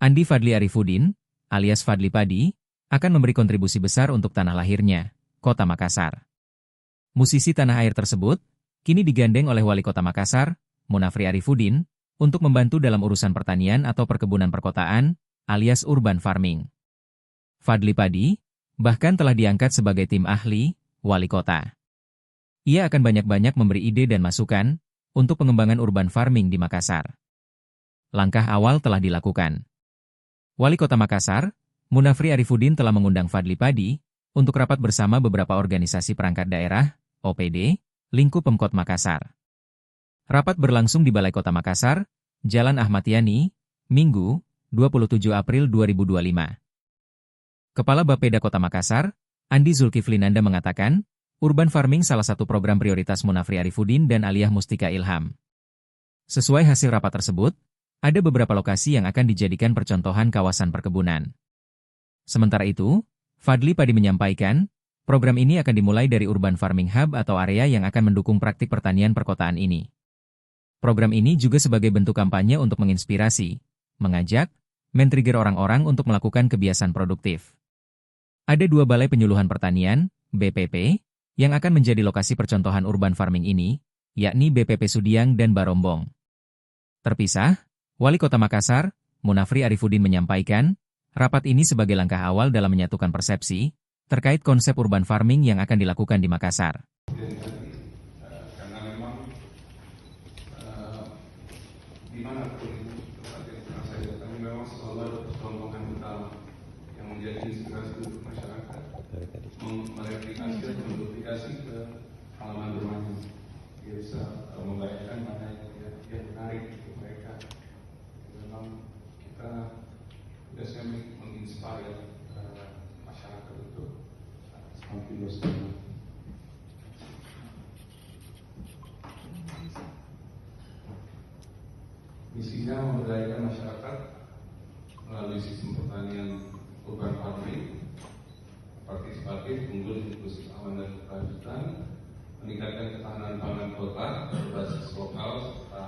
Andi Fadli Arifudin, alias Fadli Padi, akan memberi kontribusi besar untuk tanah lahirnya, Kota Makassar. Musisi tanah air tersebut kini digandeng oleh Wali Kota Makassar, Munafri Arifudin, untuk membantu dalam urusan pertanian atau perkebunan perkotaan, alias urban farming. Fadli Padi bahkan telah diangkat sebagai tim ahli Wali Kota. Ia akan banyak-banyak memberi ide dan masukan untuk pengembangan urban farming di Makassar. Langkah awal telah dilakukan. Wali Kota Makassar, Munafri Arifudin telah mengundang Fadli Padi untuk rapat bersama beberapa organisasi perangkat daerah, OPD, lingkup Pemkot Makassar. Rapat berlangsung di Balai Kota Makassar, Jalan Ahmad Yani, Minggu, 27 April 2025. Kepala Bapeda Kota Makassar, Andi Zulkiflinanda mengatakan, urban farming salah satu program prioritas Munafri Arifudin dan Aliyah Mustika Ilham. Sesuai hasil rapat tersebut, ada beberapa lokasi yang akan dijadikan percontohan kawasan perkebunan. Sementara itu, Fadli Padi menyampaikan, program ini akan dimulai dari Urban Farming Hub atau area yang akan mendukung praktik pertanian perkotaan ini. Program ini juga sebagai bentuk kampanye untuk menginspirasi, mengajak, men-trigger orang-orang untuk melakukan kebiasaan produktif. Ada 2 balai penyuluhan pertanian, BPP, yang akan menjadi lokasi percontohan urban farming ini, yakni BPP Sudiang dan Barombong. Terpisah, Wali Kota Makassar, Munafri Arifudin menyampaikan, rapat ini sebagai langkah awal dalam menyatukan persepsi terkait konsep urban farming yang akan dilakukan di Makassar. Karena memang dimanapun tempat yang pernah saya datangi memang selalu ada percontohan utama yang menjadi inspirasi untuk masyarakat mereplikasi atau menduplikasi ke halaman rumahnya. Dia bisa membayangkan mana yang menarik untuk mereka. Memang kita biasanya menginspirasi masyarakat untuk semakin bersama. Misinya memberdayakan masyarakat melalui sistem pertanian urban farming, partisipatif, unggul, inklusif, aman dan berkelanjutan, meningkatkan ketahanan pangan kota berbasis lokal serta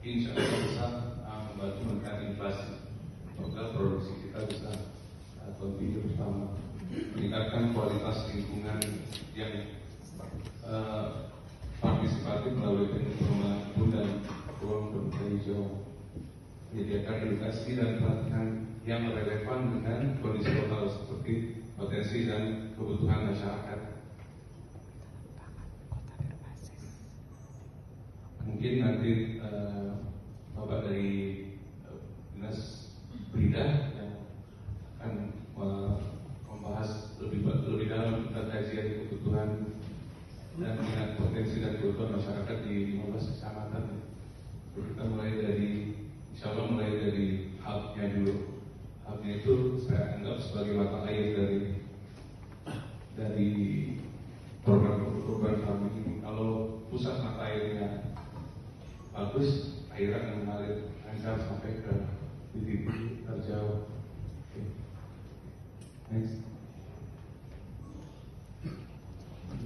insya Allah bisa membantu menekan inflasi agar produksi kita bisa continue bersama, meningkatkan kualitas lingkungan yang partisipatif melalui pengembangan kebun dan ruang terbuka hijau, menyediakan edukasi dan pelatihan yang relevan dengan kondisi lokal seperti potensi dan kebutuhan masyarakat. Mungkin nanti Bapak dari Dinas Brida yang akan membahas lebih dalam tentang kajian kebutuhan dan minat potensi dan kebutuhan masyarakat di 15 kecamatan. Kita mulai dari, insya Allah mulai dari hubnya dulu. Hubnya itu saya anggap sebagai mata air dari program urban farming ini. Kalau pusat mata airnya bagus, air akan mengalir lancar sampai ke titik terjauh. Okay. Next.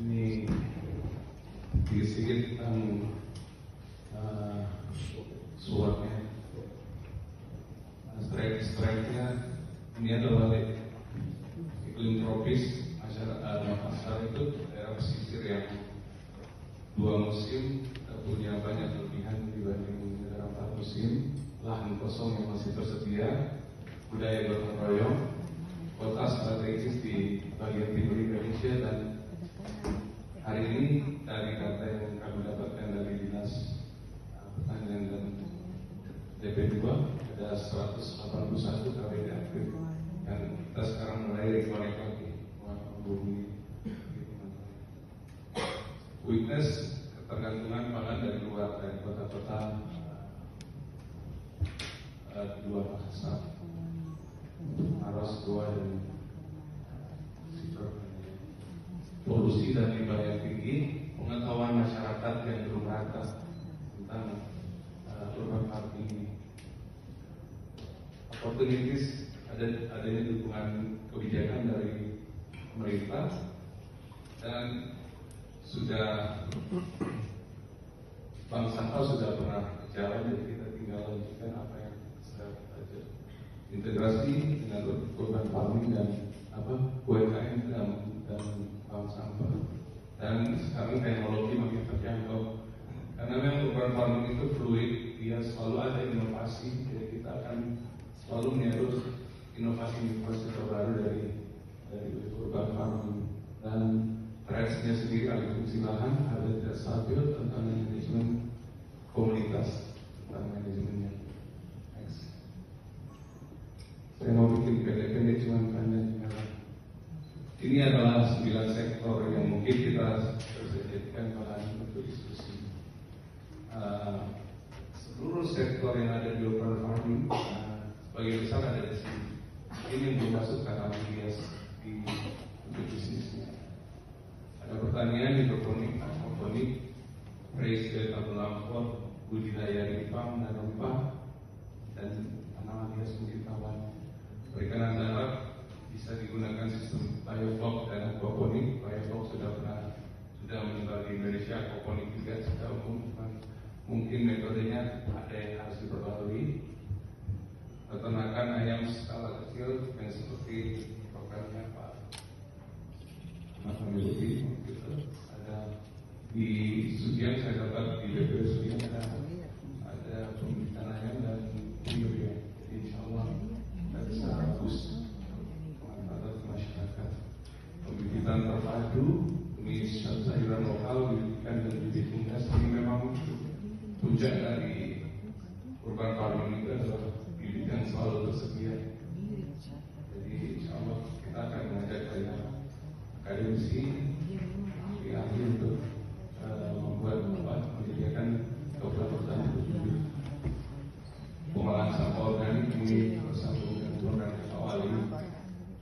Ini sedikit tentang suratnya. Strike-nya ini adalah iklim tropis. Makassar itu daerah pesisir yang 2 musim punya banyak kelebihan dibanding negara 4 musim, lahan kosong yang masih tersedia, budaya gotong royong, kota strategis di bagian timur Indonesia, dan hari ini dari data yang kami dapatkan dari Dinas Pertanian dan DP2 ada 181 KBD aktif dan kita sekarang mulai reconnect lagi menghubungi. Weakness ketergantungan pangan dari luar, dari kota-kota di luar Makassar, Maros, Goa, dan Sitor. Polusi dan limbah yang tinggi, pengetahuan masyarakat yang belum rata tentang urban farming ini. Opportunities, adanya dukungan kebijakan dari pemerintah, dan sudah Bank Sampah sudah pernah jalan, jadi kita tinggal lanjutkan apa yang sudah kita integrasi dengan urban farming dan UMKM dan bank sampah. Dan sekarang teknologi makin terjangkau karena memang urban farming itu fluid, dia selalu ada inovasi, jadi kita akan selalu menyerut inovasi terbaru dari urban farming. Dan trendnya sendiri alih fungsi lahan, ada tidak stabil tentang manajemen komunitas, tentang manajemennya. Next. Saya mau bikin pendek-pendek cuma karena ini adalah 9 sektor yang mungkin kita bisa jadikan bahan untuk diskusi. Seluruh sektor yang ada di urban farming sebagian besar ada di sini. Ini yang dimasukkan dalam bias di bisnisnya. Ada pertanian, hidroponik, aquaponik, raised bed atau lamfor, budidaya rempah dan rempah, dan tanaman hias mungkin taman. Perikanan darat bisa digunakan sistem bioflok dan aquaponik. Bioflok sudah menyebar di Indonesia, aquaponik juga sudah umum. Mungkin metodenya ada yang harus diperbarui. Peternakan ayam skala kecil yang seperti programnya Pak Mahmudi gitu. Ada di Sudian, saya dapat di BPU Sudian ada pembibitan ayam dan hiu ya. Jadi insya Allah kita bisa bagus manfaat masyarakat. Pembibitan terpadu, ini sayuran lokal, bibitan dan bibit unggas. Ini memang puncak dari urban farming itu adalah bibit yang selalu tersedia. Jadi insya Allah kita akan mengajak akademisi ahli untuk membuat menyediakan beberapa bibit. Pengolahan sampah organik ini bersambung dengan program awali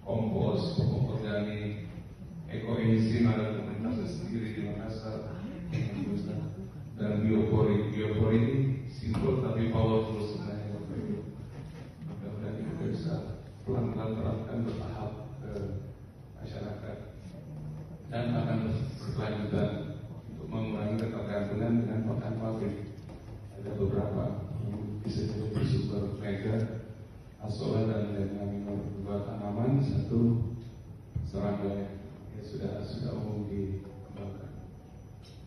kompos, pupuk organik, ekoenzim ada komunitasnya sendiri di Makassar, dan biopori ini simpel tapi powerful sebenarnya. Mudah-mudahan kita bisa pelan-pelan terapkan bertahap ke masyarakat dan akan berkelanjutan untuk mengurangi ketergantungan dengan pakan pabrik. Ada beberapa bisa jadi bersumber mega, asola dan lain-lain. Dua tanaman, satu serangga yang sudah umum dikembangkan.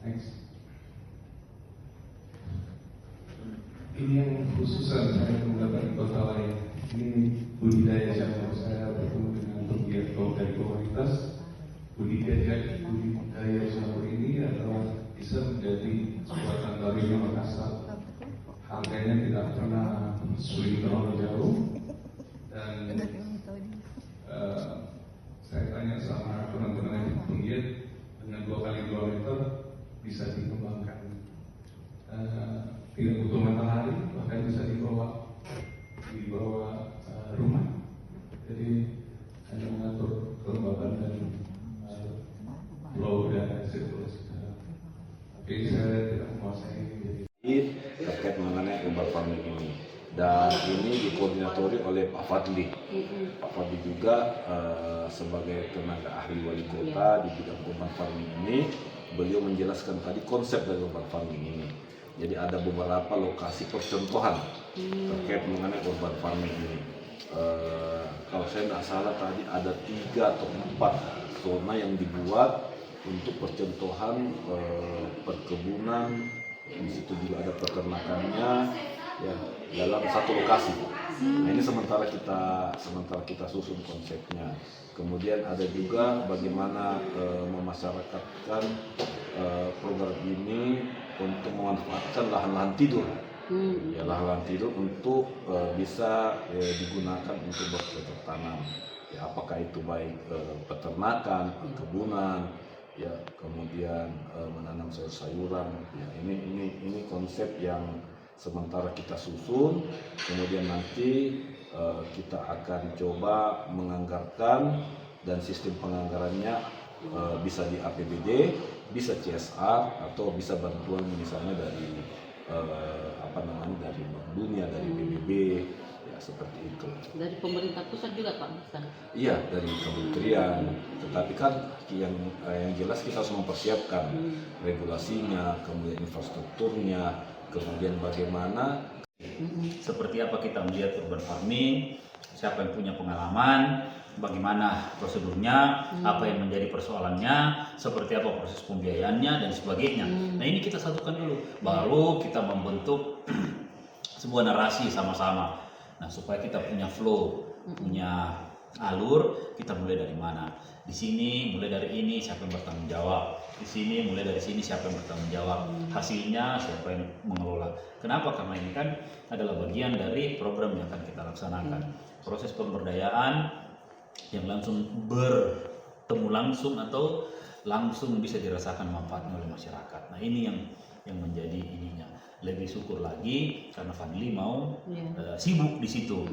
Next. Ini yang khususan saya menggunakan di kota lain. Ini budidaya jamur. Saya bertemu dengan pegiat dari komunitas budidaya jamur ini adalah bisa menjadi sebuah tantangan Makassar. Harganya tidak pernah swing terlalu jauh dan saya tanya sama teman-teman yang pegiat, dengan 2 kali 2 meter bisa dikembangkan. Tidak butuh matahari, bahkan bisa dibawa rumah. Jadi hanya mengatur kelembaban dan flow dan sirkulasi. Tapi saya tidak menguasai ini. Terkait mengenai urban farming ini, dan ini dikoordinatori oleh Pak Fadli. Pak Fadli juga sebagai tenaga ahli wali kota di bidang urban farming ini, beliau menjelaskan tadi konsep dari urban farming ini. Jadi ada beberapa lokasi percontohan terkait mengenai urban farming ini. Kalau saya tidak salah tadi ada 3 atau 4 zona yang dibuat untuk percontohan perkebunan. Di situ juga ada peternakannya ya dalam satu lokasi. Nah, ini sementara kita susun konsepnya. Kemudian ada juga bagaimana memasyarakatkan program ini untuk memanfaatkan lahan-lahan tidur. Ya, lahan-lahan tidur untuk bisa digunakan untuk bercocok tanam. Ya, apakah itu baik peternakan, perkebunan, ya kemudian menanam sayur-sayuran. Ya, ini konsep yang sementara kita susun. Kemudian nanti kita akan coba menganggarkan dan sistem penganggarannya bisa di APBD, bisa CSR atau bisa bantuan misalnya dari dari Bank Dunia, dari PBB, ya seperti itu. Dari pemerintah pusat juga Pak bisa? Iya, dari kementerian. Tetapi kan yang jelas kita harus mempersiapkan regulasinya, kemudian infrastrukturnya, kemudian bagaimana Seperti apa kita melihat urban farming, siapa yang punya pengalaman, bagaimana prosedurnya, apa yang menjadi persoalannya, seperti apa proses pembiayaannya dan sebagainya. Nah ini kita satukan dulu, baru kita membentuk sebuah narasi sama-sama. Nah supaya kita punya flow, punya alur, kita mulai dari mana? Di sini mulai dari ini siapa yang bertanggung jawab. Di sini mulai dari sini siapa yang bertanggung jawab. Hasilnya siapa yang mengelola. Kenapa? Karena ini kan adalah bagian dari program yang akan kita laksanakan. Proses pemberdayaan yang langsung bertemu langsung atau langsung bisa dirasakan manfaatnya oleh masyarakat. Nah ini yang menjadi ininya. Lebih syukur lagi karena Fadli mau sibuk di situ,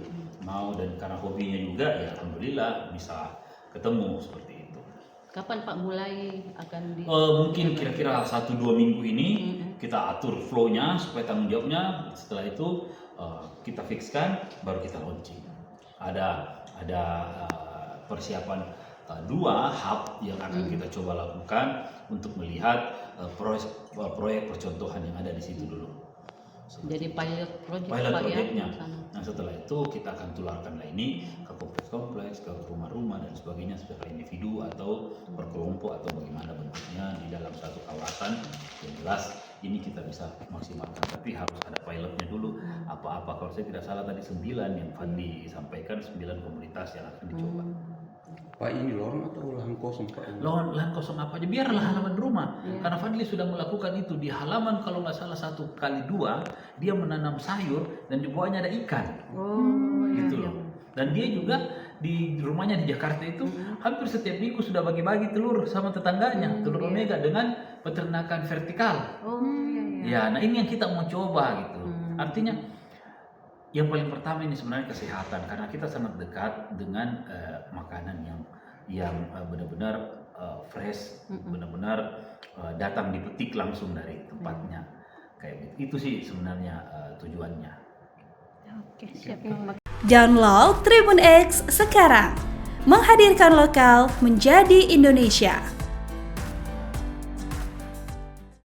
mau, dan karena hobinya juga ya alhamdulillah bisa ketemu seperti itu. Kapan Pak mulai akan Mungkin kira-kira 1-2 minggu ini kita atur flow-nya supaya tanggung jawabnya. Setelah itu kita fixkan baru kita launching. Ada persiapan 2 hub yang akan kita coba lakukan untuk melihat proyek percontohan yang ada di situ dulu. jadi pilot project Pilot Pak, projectnya. ya? Nah setelah itu kita akan tularkan lah ini ke kompleks-kompleks, ke rumah-rumah dan sebagainya secara individu atau berkelompok atau bagaimana bentuknya di dalam satu kawasan. Yang jelas ini kita bisa maksimalkan, tapi harus ada pilotnya dulu. Apa-apa kalau saya tidak salah tadi 9 yang Fadli sampaikan, 9 komunitas yang akan dicoba. Pak, ini lorong atau lahan kosong Pak? Lahan kosong apa aja, biarlah halaman rumah. Karena Fadli sudah melakukan itu di halaman, kalau nggak salah 1 kali 2 dia menanam sayur dan di bawahnya ada ikan. Gitu loh. Dan dia juga di rumahnya di Jakarta itu hampir setiap minggu sudah bagi-bagi telur sama tetangganya, telur omega dengan peternakan vertikal. Ya, nah ini yang kita mau coba gitu. Artinya yang paling pertama ini sebenarnya kesehatan, karena kita sangat dekat dengan makanan yang benar-benar fresh, benar-benar datang dipetik langsung dari tempatnya. Kayak gitu. Itu sih sebenarnya tujuannya. Oke, siap. Download Tribun X sekarang, menghadirkan lokal menjadi Indonesia.